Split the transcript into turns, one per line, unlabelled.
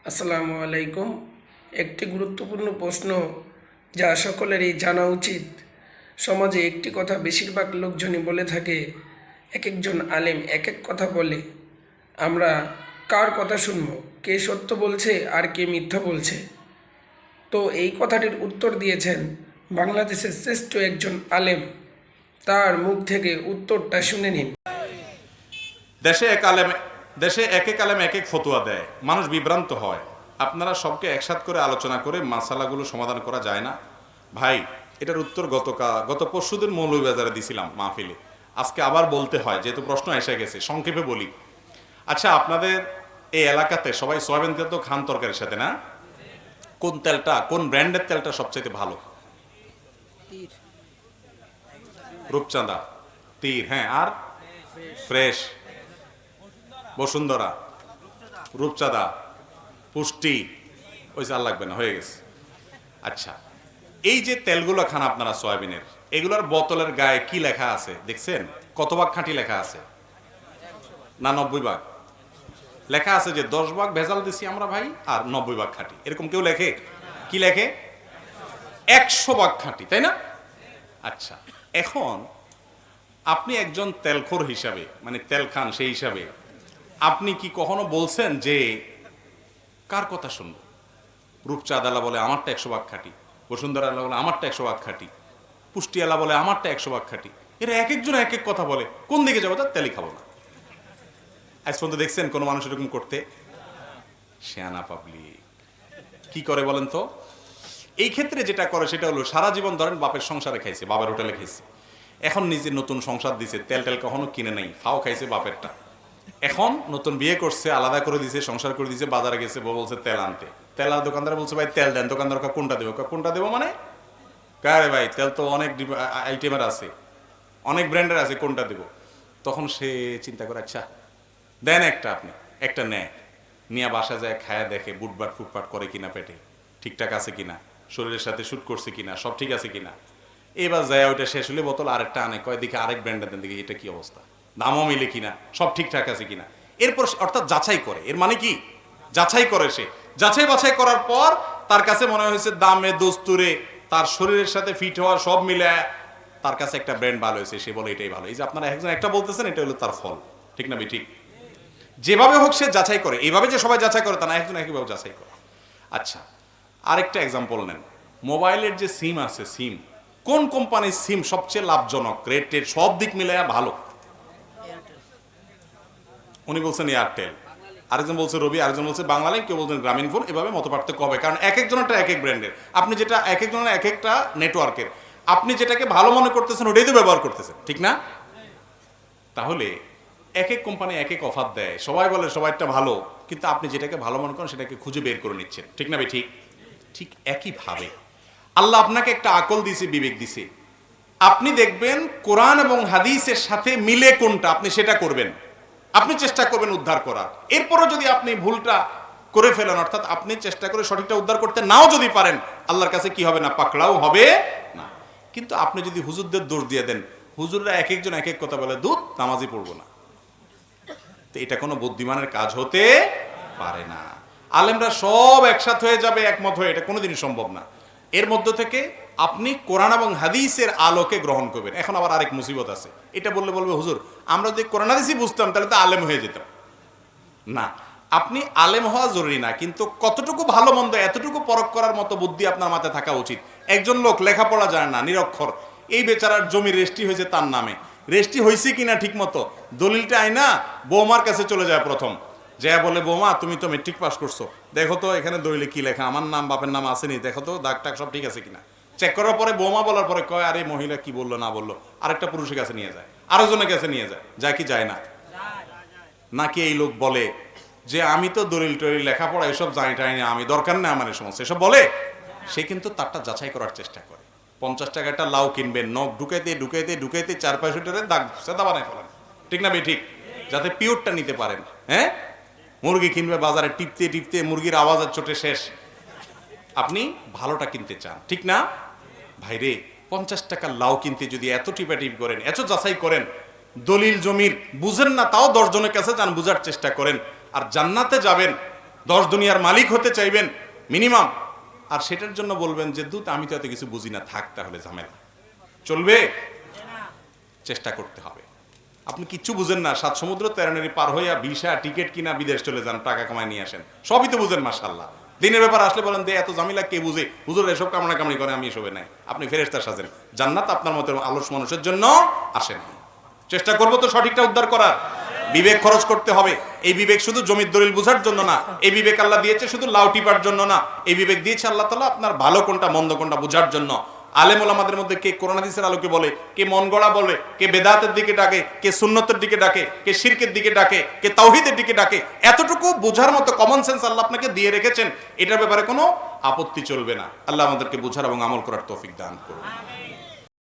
আসসালামু আলাইকুম। একটি গুরুত্বপূর্ণ প্রশ্ন যা সকলেরই জানা উচিত। সমাজে একটি কথা বেশিরভাগ লোকজনই বলে থাকে, এক একজন আলেম এক এক কথা বলে। আমরা কার কথা শুনবো? কে সত্য বলছে আর কে মিথ্যা বলছে? তো এই কথাটির উত্তর দিয়েছেন বাংলাদেশের শ্রেষ্ঠ একজন আলেম। তার মুখ থেকে উত্তরটা শুনে নিন।
দেশে এক এক আলেম এক এক ফতোয়া দেয়, মানুষ বিভ্রান্ত হয়। আপনারা সবকে একসাথ করে আলোচনা করে মাসালাগুলো সমাধান করা যায় না? ভাই, এটার উত্তর গত পরশুদিন মৌলভীবাজারে দিছিলাম মাহফিলে। আজকে আবার বলতে হয়, যেহেতু প্রশ্ন এসে গেছে, সংক্ষেপে বলি। আচ্ছা, আপনাদের এই এলাকাতে সবাই সয়াবিন তেল তো খান তরকারির সাথে, না? কোন তেলটা, কোন ব্র্যান্ডের তেলটা সবচেয়ে ভালো? রূপচাঁদা, তীর, হ্যাঁ, আর ফ্রেশ, বসুন্ধরা, রূপচাঁদা, পুষ্টি, ওই চাল লাগবে না, হয়ে গেছে। আচ্ছা, এই যে তেলগুলো খান আপনারা সয়াবিনের, এগুলোর বোতলের গায়ে কি লেখা আছে দেখছেন? কত ভাগ খাঁটি লেখা আছে? না 90 ভাগ? লেখা আছে যে 10 ভাগ ভেজাল দিছি আমরা ভাই, আর 90 ভাগ খাঁটি। এরকম কেউ লেখে? কি লেখে? 100 ভাগ খাঁটি, তাই না? আচ্ছা, এখন আপনি একজন তেলখোর হিসাবে, মানে তেল খান সেই হিসাবে, আপনি কি কখনো বলছেন যে কার কথা শুনবো? রূপচাঁদালা বলে আমারটা 100 ভাগ খাঁটি, বসুন্ধরা আলা বলে আমারটা 100 ভাগ খাঁটি, পুষ্টিয়ালা বলে আমারটা 100 ভাগ খাঁটি। এরা এক একজন এক এক কথা বলে। কোন দিকে যাবো? তার তেলই খাবো না। আজ পর্যন্ত দেখছেন কোনো মানুষ এরকম করতে? শেয়ানা পাবলিক কি করে বলেন তো? এই ক্ষেত্রে যেটা করে সেটা হলো, সারা জীবন ধরেন বাপের সংসারে খাইছে, বাবার হোটেলে খাইছে, এখন নিজে নতুন সংসার দিছে, তেল টেল কখনো কিনে নাই, ফাও খাইছে বাপেরটা। এখন নতুন বিয়ে করছে, আলাদা করে দিছে, সংসার করে দিছে, বাজারে গেছে, বউ বলছে তেল আনতে। তেল আর দোকানদার বলছে ভাই তেল দেন। দোকানদার কোনটা দেবো? কোনটা দেবো মানে? কারে ভাই, তেল তো অনেক আইটেমের আছে, অনেক ব্র্যান্ডের আছে, কোনটা দেবো? তখন সে চিন্তা করে, আচ্ছা দেন একটা, আপনি একটা নেয়, নিয়ে বাসা যায়, খায়া দেখে বুটবাট ফুটপাট করে কিনা, পেটে ঠিকঠাক আছে কিনা, শরীরের সাথে শুট করছে কিনা, সব ঠিক আছে কিনা। এবার যায় ওইটা শেষ হলে বোতল আরেকটা আনে, কয় দিকে আরেক ব্র্যান্ডের দেন, দিকে এটা কি অবস্থা, দামও মিলে কিনা, সব ঠিকঠাক আছে কিনা। এরপর অর্থাৎ যাচাই করে। এর মানে কি? যাচাই করে। সে যাচাই বাছাই করার পর তার কাছে মনে হয়েছে দামে দস্তুরে তার শরীরের সাথে ফিট হওয়া সব মিলে তার কাছে একটা ব্র্যান্ড ভালো হয়েছে, সে বলে এটাই ভালো। এই যে আপনারা একজন একটা বলতেছেন, এটা হলো তার ফল, ঠিক না? ঠিক যেভাবে হোক সে যাচাই করে। এইভাবে যে সবাই যাচাই করে তা না, একজন একইভাবে যাচাই করে। আচ্ছা, আরেকটা এক্সাম্পল নেন। মোবাইলের যে সিম আছে, সিম কোন কোম্পানির সিম সবচেয়ে লাভজনক, রেটের সব দিক মিলে ভালো? উনি বলছেন এয়ারটেল, আরেকজন বলছে রবি, আরেকজন বলছে বাংলালিংক, কেউ বলছেন গ্রামীণ ফোন। এভাবে মত পার্থক্য হবে, কারণ এক একজনেরটা এক এক ব্র্যান্ডের। আপনি যেটা এক একজনের এক একটা নেটওয়ার্কের, আপনি যেটাকে ভালো মনে করতেছেন ওটাই তো ব্যবহার করতেছেন, ঠিক না? তাহলে এক এক কোম্পানি এক এক অফার দেয়, সবাই বলে সবাইটা ভালো, কিন্তু আপনি যেটাকে ভালো মনে করেন সেটাকে খুঁজে বের করে নিচ্ছেন, ঠিক না? ঠিক ঠিক একইভাবে আল্লাহ আপনাকে একটা আকল দিছে, বিবেক দিছে। আপনি দেখবেন কোরআন এবং হাদিসের সাথে মিলে কোনটা, আপনি সেটা করবেন। আপনি চেষ্টা করবেন উদ্ধার করার। এরপরও যদি আপনি ভুলটা করে ফেলেন, অর্থাৎ আপনি চেষ্টা করে সঠিকটা উদ্ধার করতে নাও যদি পারেন, আল্লাহর কাছে কি হবে না? পাকড়াও হবে না। কিন্তু আপনি যদি হুজুরদের দোষ দিয়ে দেন, হুজুররা এক একজন এক এক কথা বলে, দুধ নামাজই পড়বো না, তো এটা কোনো বুদ্ধিমানের কাজ হতে পারে না। আলেমরা সব একসাথে হয়ে যাবে, একমত হয়ে, এটা কোনোদিনই সম্ভব না। এর মধ্য থেকে আপনি কোরআন এবং হাদিসের আলোকে গ্রহণ করবেন। এখন আবার আরেক মুসিবত আছে, এটা বললে বলবে হুজুর আমরা যদি কোরআন হাদিসই বুঝতাম তাহলে তো আলেম হয়ে যেতাম। না, আপনি আলেম হওয়া জরুরি না, কিন্তু কতটুকু ভালো মন্দ এতটুকু পরখ করার মতো বুদ্ধি আপনার মাথায় থাকা উচিত। একজন লোক লেখাপড়া জানে না, নিরক্ষর, এই বেচারার জমি রেজিস্ট্রি হয়েছে তার নামে, রেজিস্ট্রি হয়েছে কিনা ঠিক মতো, দলিলটা আইনা বৌমার কাছে চলে যায় প্রথম, যা বলে বৌমা তুমি তো মেট্রিক পাস করছো, দেখো তো এখানে দলিলে কি লেখা, আমার নাম বাপের নাম আসেনি, দেখো তো দাগ টাগ সব ঠিক আছে কিনা। চেক করার পরে বৌমা বলার পরে কয় আরে মহিলা কি বললো না বললো, আরেকটা পুরুষের কাছে নিয়ে যায়, আরেকজনের কাছে নিয়ে যায়, যায় কি যায় না? নাকি এই লোক বলে যে আমি তো দলিল টলিল লেখাপড়া এসব জানি টানি না, আমি দরকার নেই আমার এই সমস্ত, এসব বলে। সে কিন্তু তারটা যাচাই করার চেষ্টা করে। 50 টাকা একটা লাউ কিনবেন, নখ ঢুকাইতে ঢুকাইতে ঢুকাইতে 4-5 দাগ সেদা বানায় ফেলেন, ঠিক না? ঠিক, যাতে পিওরটা নিতে পারেন। হ্যাঁ, মুরগি কিনবে বাজারে, টিপতে টিপতে মুরগির আওয়াজ আর চোটে শেষ। আপনি ভালোটা কিনতে চান, ঠিক না? ভাইরে, 50 টাকা লাউ কিনতে যদি এত টিপাটিপ করেন, এত যাচাই করেন, দলিল জমির বুঝেন না তাও 10 জনের কাছে যান, বুঝার চেষ্টা করেন, আর জান্নাতে যাবেন 10 দুনিয়ার মালিক হতে চাইবেন মিনিমাম, আর সেটার জন্য বলবেন যে দূত আমি তো এত কিছু বুঝি না, থাক তাহলে ঝামেলা চলবে? চেষ্টা করতে হবে। আপনি কিচ্ছু বুঝেন না, 7 সমুদ্র 13 নদী পার হইয়া ভিসা টিকিট কিনা বিদেশ চলে যান, টাকা কামায় নিয়ে আসেন, সবই তো বুঝেন মাশাআল্লাহ। দিনের ব্যাপার আসলে বলেন যে এত জামিলা কে বুঝে, হুজুর এসব কামড়া কামড়ি করে, আমি এসবে নাই। আপনি ফেরেশতা সাজেন, জান্নাত আপনার মতো অলস মানুষের জন্য আসেন। চেষ্টা করব তো সঠিকটা উদ্ধার করার। বিবেক খরচ করতে হবে। এই বিবেক শুধু জমির দলিল বোঝার জন্য না, এই বিবেক আল্লাহ দিয়েছে শুধু লাউ টিপার জন্য না, এই বিবেক দিয়েছে আল্লাহ তাআলা আপনার ভালো কোনটা মন্দ কোনটা বোঝার জন্য। আলেম ওলামাদের মধ্যে কে কোরআন হাদিসের আলোকে বলে, কে মন গড়া বলে, কে বেদাতের দিকে ডাকে, কে সুন্নতের দিকে ডাকে, কে শিরকের দিকে ডাকে, কে তাওহীদের দিকে ডাকে, এতটুকু বোঝার মতো কমন সেন্স আল্লাহ আপনাকে দিয়ে রেখেছেন, এটার ব্যাপারে কোনো আপত্তি চলবে না। আল্লাহ আমাদেরকে বোঝার এবং আমল করার তৌফিক দান করুন।